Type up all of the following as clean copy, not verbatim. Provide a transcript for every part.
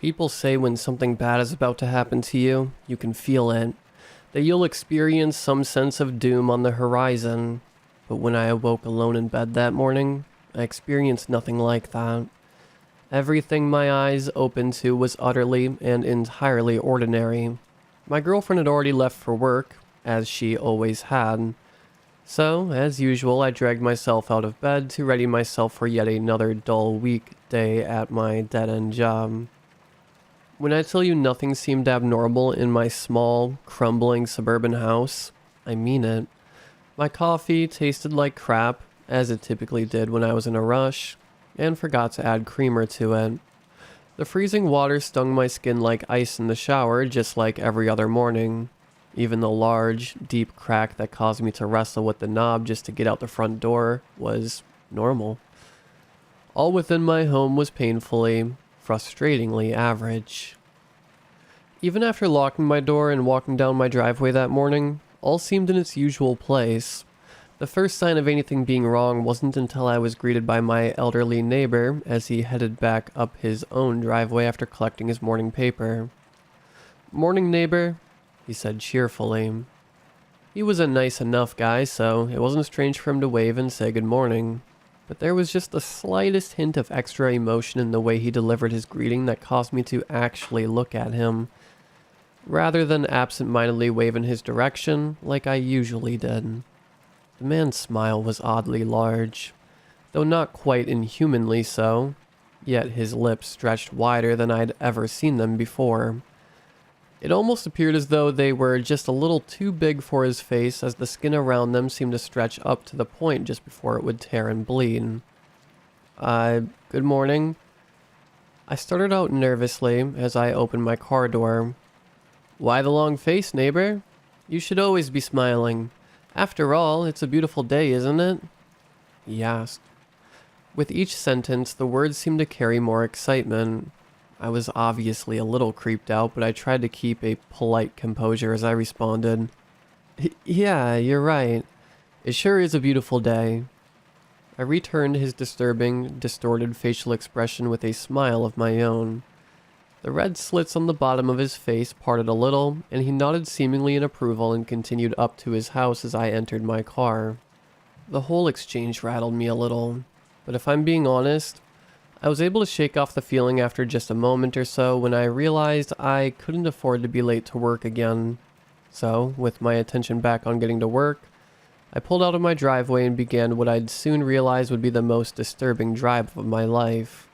People say when something bad is about to happen to you, you can feel it, that you'll experience some sense of doom on the horizon. But when I awoke alone in bed that morning, I experienced nothing like that. Everything my eyes opened to was utterly and entirely ordinary. My girlfriend had already left for work, as she always had. So, as usual, I dragged myself out of bed to ready myself for yet another dull weekday at my dead-end job. When I tell you nothing seemed abnormal in my small, crumbling suburban house, I mean it. My coffee tasted like crap, as it typically did when I was in a rush, and forgot to add creamer to it. The freezing water stung my skin like ice in the shower, just like every other morning. Even the large, deep crack that caused me to wrestle with the knob just to get out the front door was normal. All within my home was painfully, frustratingly average. Even after locking my door and walking down my driveway that morning, all seemed in its usual place. The first sign of anything being wrong wasn't until I was greeted by my elderly neighbor as he headed back up his own driveway after collecting his morning paper. "Morning, neighbor," he said cheerfully. He was a nice enough guy, so it wasn't strange for him to wave and say good morning. But there was just the slightest hint of extra emotion in the way he delivered his greeting that caused me to actually look at him, rather than absent-mindedly wave in his direction like I usually did. The man's smile was oddly large, though not quite inhumanly so, yet his lips stretched wider than I'd ever seen them before. It almost appeared as though they were just a little too big for his face, as the skin around them seemed to stretch up to the point just before it would tear and bleed. Good morning." I started out nervously as I opened my car door. "Why the long face, neighbor? You should always be smiling. After all, it's a beautiful day, isn't it?" he asked. With each sentence, the words seemed to carry more excitement. I was obviously a little creeped out, but I tried to keep a polite composure as I responded. Yeah, you're right. It sure is a beautiful day." I returned his disturbing, distorted facial expression with a smile of my own. The red slits on the bottom of his face parted a little, and he nodded seemingly in approval and continued up to his house as I entered my car. The whole exchange rattled me a little, but if I'm being honest, I was able to shake off the feeling after just a moment or so when I realized I couldn't afford to be late to work again. So, with my attention back on getting to work, I pulled out of my driveway and began what I'd soon realize would be the most disturbing drive of my life.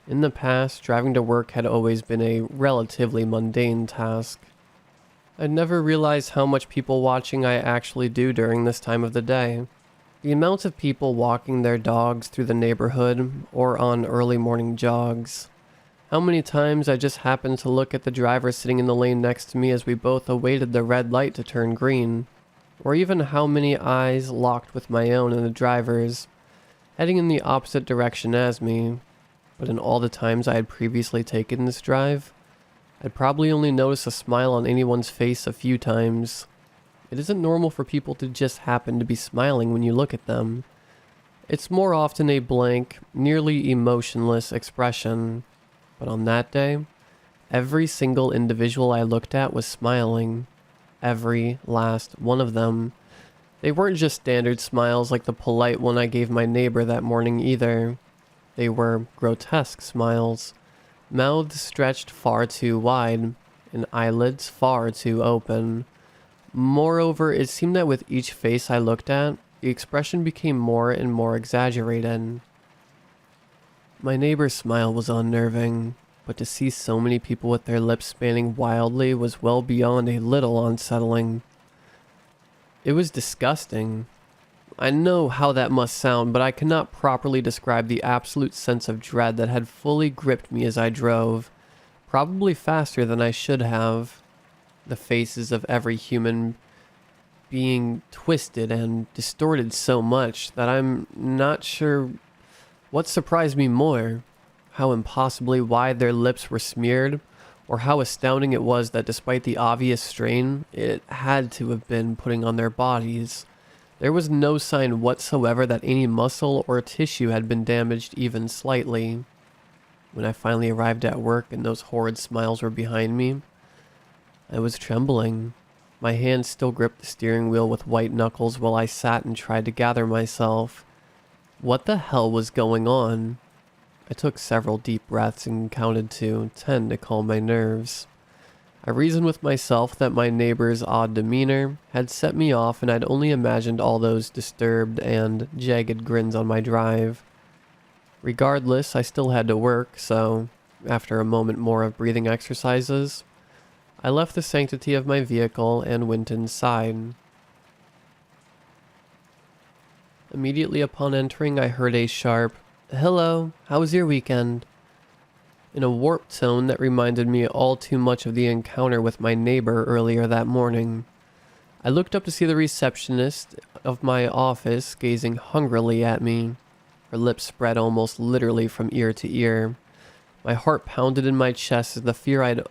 In the past, driving to work had always been a relatively mundane task. I'd never realized how much people watching I actually do during this time of the day. The amount of people walking their dogs through the neighborhood or on early morning jogs. How many times I just happened to look at the driver sitting in the lane next to me as we both awaited the red light to turn green. Or even how many eyes locked with my own and the driver's, heading in the opposite direction as me. But in all the times I had previously taken this drive, I'd probably only noticed a smile on anyone's face a few times. It isn't normal for people to just happen to be smiling when you look at them. It's more often a blank, nearly emotionless expression. But on that day, every single individual I looked at was smiling. Every last one of them. They weren't just standard smiles like the polite one I gave my neighbor that morning either. They were grotesque smiles. Mouths stretched far too wide, and eyelids far too open. Moreover, it seemed that with each face I looked at, the expression became more and more exaggerated. My neighbor's smile was unnerving, but to see so many people with their lips spanning wildly was well beyond a little unsettling. It was disgusting. I know how that must sound, but I cannot properly describe the absolute sense of dread that had fully gripped me as I drove, probably faster than I should have. The faces of every human being twisted and distorted so much that I'm not sure what surprised me more, how impossibly wide their lips were smeared, or how astounding it was that despite the obvious strain it had to have been putting on their bodies, there was no sign whatsoever that any muscle or tissue had been damaged even slightly. When I finally arrived at work and those horrid smiles were behind me, I was trembling. My hands still gripped the steering wheel with white knuckles while I sat and tried to gather myself. What the hell was going on? I took several deep breaths and counted to 10 to calm my nerves. I reasoned with myself that my neighbor's odd demeanor had set me off, and I'd only imagined all those disturbed and jagged grins on my drive. Regardless, I still had to work, so after a moment more of breathing exercises, I left the sanctity of my vehicle and went inside. Immediately upon entering, I heard a sharp, "Hello, how was your weekend?" in a warped tone that reminded me all too much of the encounter with my neighbor earlier that morning. I looked up to see the receptionist of my office gazing hungrily at me, her lips spread almost literally from ear to ear. My heart pounded in my chest as the fear I'd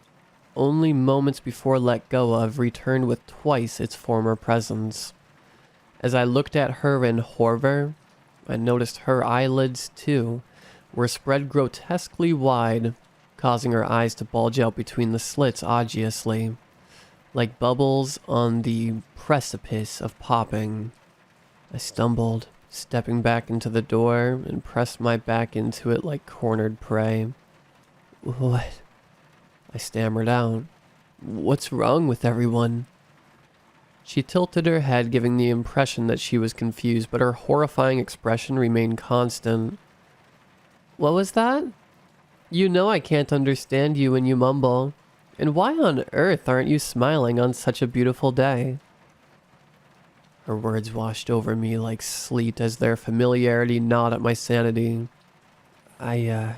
only moments before let go of returned with twice its former presence. As I looked at her in horror, I noticed her eyelids, too, were spread grotesquely wide, causing her eyes to bulge out between the slits odiously, like bubbles on the precipice of popping. I stumbled, stepping back into the door, and pressed my back into it like cornered prey. "What?" I stammered out. "What's wrong with everyone?" She tilted her head, giving the impression that she was confused, but her horrifying expression remained constant. "What was that? You know I can't understand you when you mumble. And why on earth aren't you smiling on such a beautiful day?" Her words washed over me like sleet as their familiarity gnawed at my sanity. I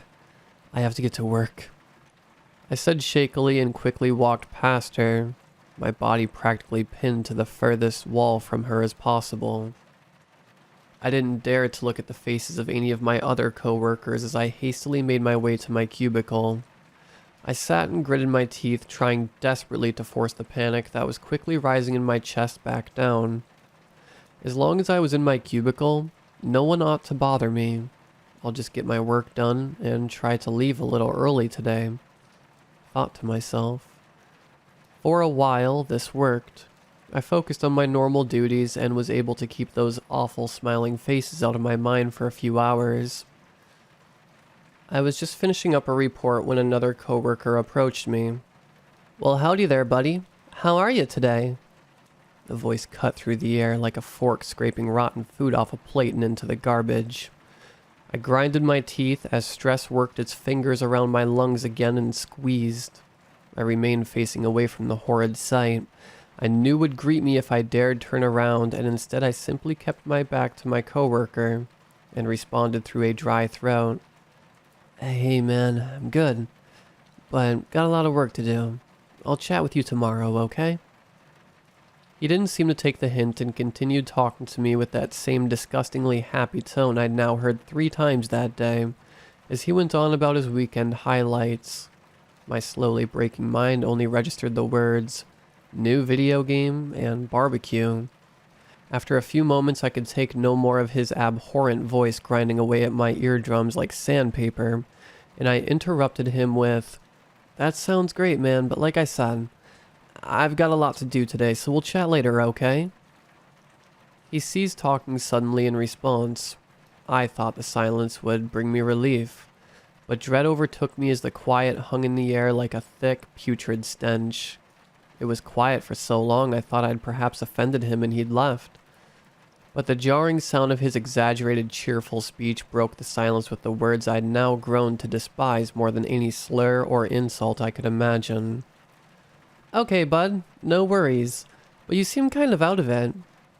have to get to work," I said shakily and quickly walked past her, my body practically pinned to the furthest wall from her as possible. I didn't dare to look at the faces of any of my other coworkers as I hastily made my way to my cubicle. I sat and gritted my teeth, trying desperately to force the panic that was quickly rising in my chest back down. As long as I was in my cubicle, no one ought to bother me. I'll just get my work done and try to leave a little early today, thought to myself. For a while, this worked. I focused on my normal duties and was able to keep those awful smiling faces out of my mind for a few hours. I was just finishing up a report when another coworker approached me. "Well, howdy there, buddy. How are you today?" The voice cut through the air like a fork scraping rotten food off a plate and into the garbage. I grinded my teeth as stress worked its fingers around my lungs again and squeezed. I remained facing away from the horrid sight I knew would greet me if I dared turn around, and instead I simply kept my back to my coworker and responded through a dry throat. "Hey man, I'm good, but got a lot of work to do. I'll chat with you tomorrow, okay?" He didn't seem to take the hint and continued talking to me with that same disgustingly happy tone I'd now heard 3 times that day, as he went on about his weekend highlights. My slowly breaking mind only registered the words, "new video game," and "barbecue." After a few moments I could take no more of his abhorrent voice grinding away at my eardrums like sandpaper, and I interrupted him with, "That sounds great, man, but like I said, I've got a lot to do today, so we'll chat later, okay?" He ceased talking suddenly in response. I thought the silence would bring me relief, but dread overtook me as the quiet hung in the air like a thick, putrid stench. It was quiet for so long I thought I'd perhaps offended him and he'd left. But the jarring sound of his exaggerated, cheerful speech broke the silence with the words I'd now grown to despise more than any slur or insult I could imagine. "Okay, bud, no worries, but you seem kind of out of it.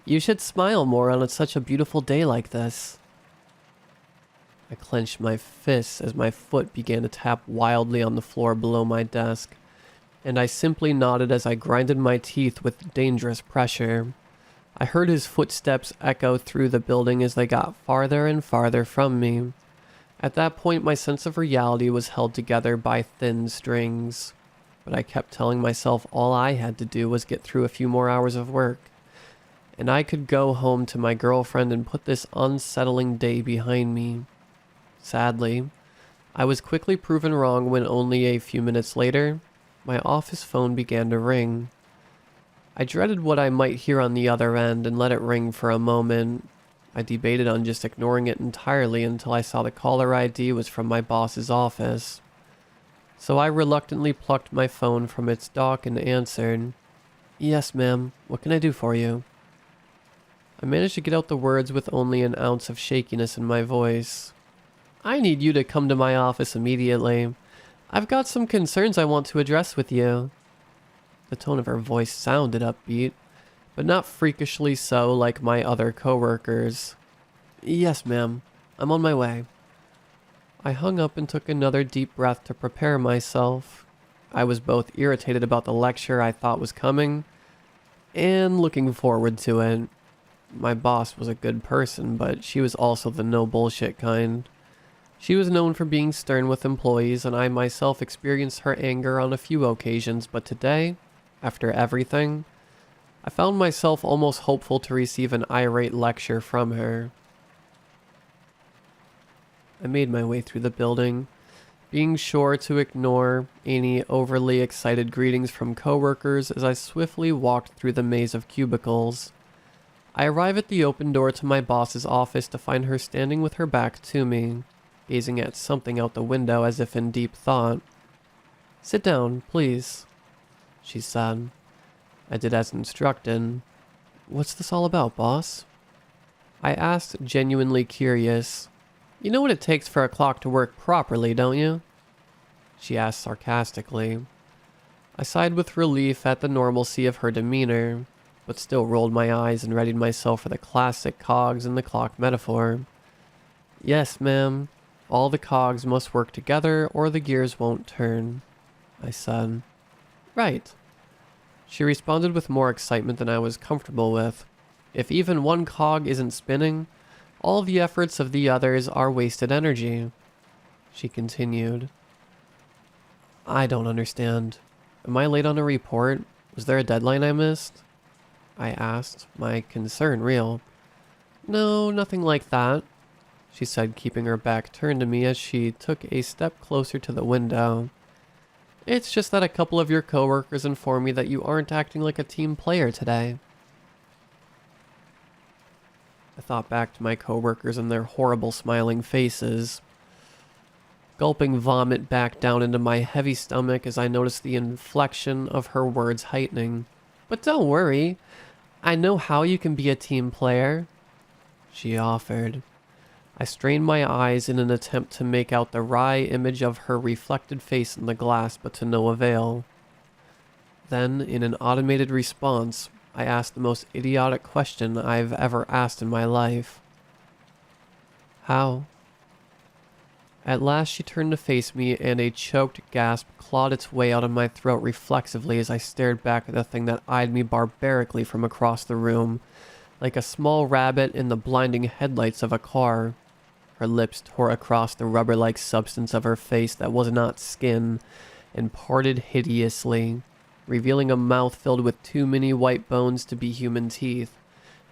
You should smile more on such a beautiful day like this." I clenched my fists as my foot began to tap wildly on the floor below my desk, and I simply nodded as I grinded my teeth with dangerous pressure. I heard his footsteps echo through the building as they got farther and farther from me. At that point, my sense of reality was held together by thin strings, but I kept telling myself all I had to do was get through a few more hours of work, and I could go home to my girlfriend and put this unsettling day behind me. Sadly, I was quickly proven wrong when only a few minutes later, my office phone began to ring. I dreaded what I might hear on the other end and let it ring for a moment. I debated on just ignoring it entirely until I saw the caller ID was from my boss's office. So I reluctantly plucked my phone from its dock and answered, "Yes, ma'am. What can I do for you?" I managed to get out the words with only an ounce of shakiness in my voice. "I need you to come to my office immediately. I've got some concerns I want to address with you." The tone of her voice sounded upbeat, but not freakishly so like my other coworkers. "Yes, ma'am. I'm on my way." I hung up and took another deep breath to prepare myself. I was both irritated about the lecture I thought was coming and looking forward to it. My boss was a good person, but she was also the no bullshit kind. She was known for being stern with employees, and I myself experienced her anger on a few occasions, but today, after everything, I found myself almost hopeful to receive an irate lecture from her. I made my way through the building, being sure to ignore any overly excited greetings from coworkers as I swiftly walked through the maze of cubicles. I arrive at the open door to my boss's office to find her standing with her back to me, gazing at something out the window as if in deep thought. "Sit down, please," she said. I did as instructed. "What's this all about, boss?" I asked, genuinely curious. "You know what it takes for a clock to work properly, don't you?" She asked sarcastically. I sighed with relief at the normalcy of her demeanor, but still rolled my eyes and readied myself for the classic cogs in the clock metaphor. "Yes, ma'am. All the cogs must work together or the gears won't turn," I said. "Right." She responded with more excitement than I was comfortable with. "If even one cog isn't spinning, all the efforts of the others are wasted energy." She continued. "I don't understand. Am I late on a report? Was there a deadline I missed?" I asked, my concern real. "No, nothing like that," she said, keeping her back turned to me as she took a step closer to the window. "It's just that a couple of your coworkers informed me that you aren't acting like a team player today." I thought back to my coworkers and their horrible smiling faces, gulping vomit back down into my heavy stomach as I noticed the inflection of her words heightening. "But don't worry, I know how you can be a team player," she offered. I strained my eyes in an attempt to make out the wry image of her reflected face in the glass, but to no avail. Then, in an automated response, I asked the most idiotic question I've ever asked in my life. "How?" At last she turned to face me, and a choked gasp clawed its way out of my throat reflexively as I stared back at the thing that eyed me barbarically from across the room, like a small rabbit in the blinding headlights of a car. Her lips tore across the rubber-like substance of her face that was not skin, and parted hideously, revealing a mouth filled with too many white bones to be human teeth,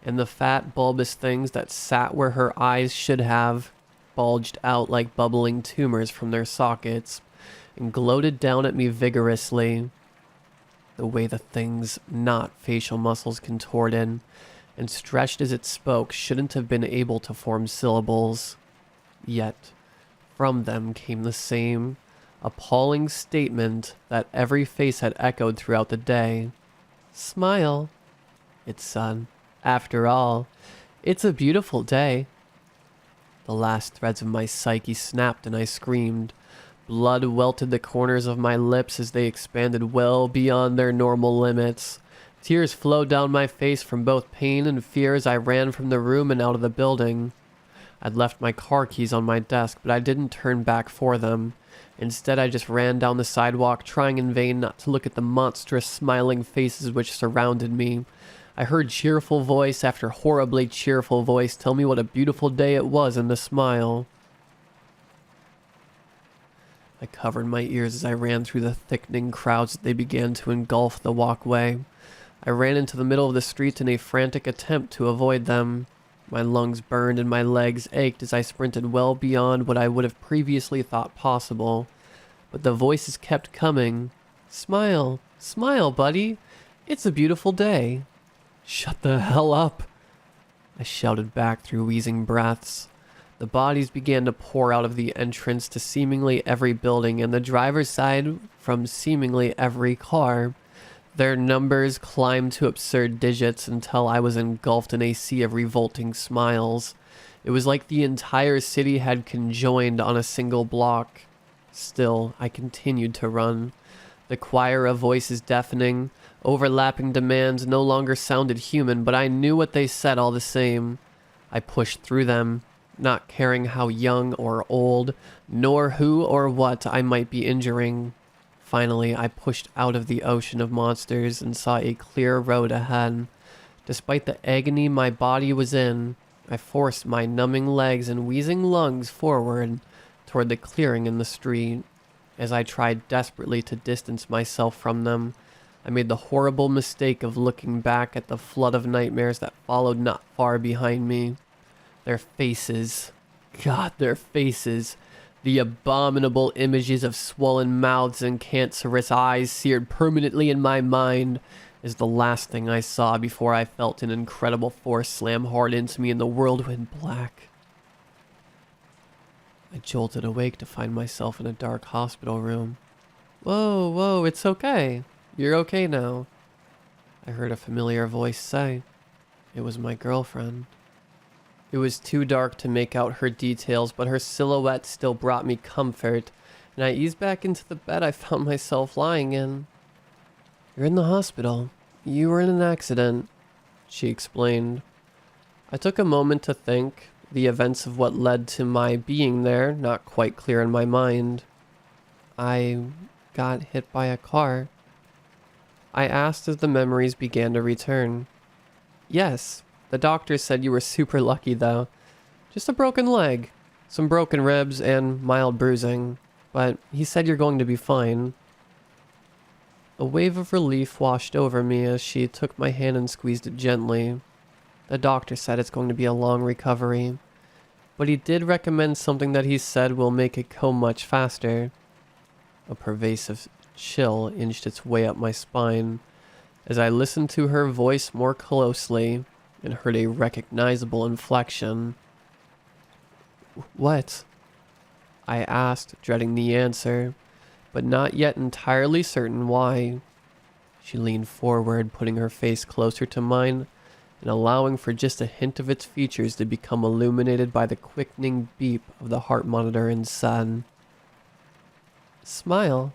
and the fat, bulbous things that sat where her eyes should have bulged out like bubbling tumors from their sockets, and gloated down at me vigorously. The way the thing's not facial muscles contorted and stretched as it spoke shouldn't have been able to form syllables. Yet, from them came the same appalling statement that every face had echoed throughout the day. "Smile," it said. "After all, it's a beautiful day." The last threads of my psyche snapped and I screamed. Blood welted the corners of my lips as they expanded well beyond their normal limits. Tears flowed down my face from both pain and fear as I ran from the room and out of the building. I'd left my car keys on my desk, but I didn't turn back for them. Instead, I just ran down the sidewalk, trying in vain not to look at the monstrous smiling faces which surrounded me. I heard cheerful voice after horribly cheerful voice tell me what a beautiful day it was and to smile. I covered my ears as I ran through the thickening crowds as they began to engulf the walkway. I ran into the middle of the street in a frantic attempt to avoid them. My lungs burned and my legs ached as I sprinted well beyond what I would have previously thought possible. But the voices kept coming. Smile, smile, buddy. It's a beautiful day. Shut the hell up, I shouted back through wheezing breaths. The bodies began to pour out of the entrance to seemingly every building and the driver's side from seemingly every car. Their numbers climbed to absurd digits until I was engulfed in a sea of revolting smiles. It was like the entire city had conjoined on a single block. Still, I continued to run. The choir of voices deafening, overlapping demands no longer sounded human, but I knew what they said all the same. I pushed through them, not caring how young or old, nor who or what I might be injuring. Finally, I pushed out of the ocean of monsters and saw a clear road ahead. Despite the agony my body was in, I forced my numbing legs and wheezing lungs forward toward the clearing in the street. As I tried desperately to distance myself from them, I made the horrible mistake of looking back at the flood of nightmares that followed not far behind me. Their faces. God, their faces. The abominable images of swollen mouths and cancerous eyes seared permanently in my mind is the last thing I saw before I felt an incredible force slam hard into me and the world went black. I jolted awake to find myself in a dark hospital room. Whoa, it's okay. You're okay now, I heard a familiar voice say. It was my girlfriend. It was too dark to make out her details, but her silhouette still brought me comfort, and I eased back into the bed I found myself lying in. You're in the hospital. You were in an accident, she explained. I took a moment to think, the events of what led to my being there not quite clear in my mind. I got hit by a car, I asked as the memories began to return. Yes. The doctor said you were super lucky, though. Just a broken leg, some broken ribs, and mild bruising. But he said you're going to be fine. A wave of relief washed over me as she took my hand and squeezed it gently. The doctor said it's going to be a long recovery. But he did recommend something that he said will make it go much faster. A pervasive chill inched its way up my spine as I listened to her voice more closely and heard a recognizable inflection. What? I asked, dreading the answer, but not yet entirely certain why. She leaned forward, putting her face closer to mine and allowing for just a hint of its features to become illuminated by the quickening beep of the heart monitor and said, Smile.